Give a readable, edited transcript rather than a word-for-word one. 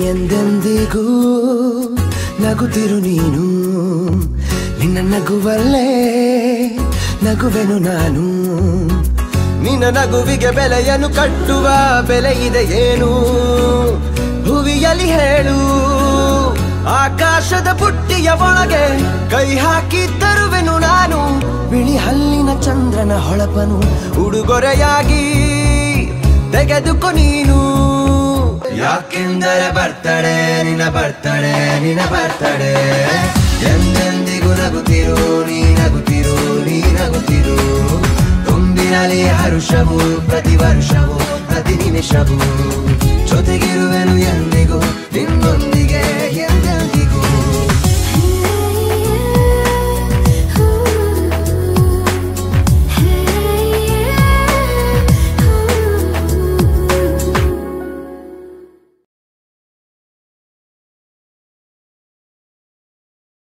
ಎಂದೆಂದಿಗೂ ನಗುತ್ತಿರು ನೀನು ನಿನ್ನ ನಗುವಲ್ಲೇ ನಗುವೆನು ನಾನು ನಿನ್ನ ನಗುವಿಗೆ ಬೆಲೆಯನ್ನು ಕಟ್ಟುವ ಬೆಲೆ ಇದೆ ಏನು ಹುವಿಯಲ್ಲಿ ಹೇಳು ಆಕಾಶದ ಬುಟ್ಟಿಯ ಒಳಗೆ ಕೈ ಹಾಕಿ ತರುವೆನು ನಾನು ಬಿಳಿ ಹಲ್ಲಿನ ಚಂದ್ರನ ಹೊಳಪನು ಉಡುಗೊರೆಯಾಗಿ ತೆಗೆದುಕೊ ನೀನು ಯಾಕೆಂದರೆ ಬರ್ತಡೆ ನಿನ್ನ ಬರ್ತಡೆ ನಿನ್ನ ಬರ್ತಡೆ ಎಂದೆಂದಿಗೂ ನಗುತ್ತಿರು ನೀ ನಗುತ್ತಿರು ನೀ ನಗುತ್ತಿರು ತುಂಬಿರಲಿ ಹರುಷವು ಪ್ರತಿ ವರ್ಷವೂ ಪ್ರತಿ ನಿಮಿಷವೂ ಜೊತೆಗಿರು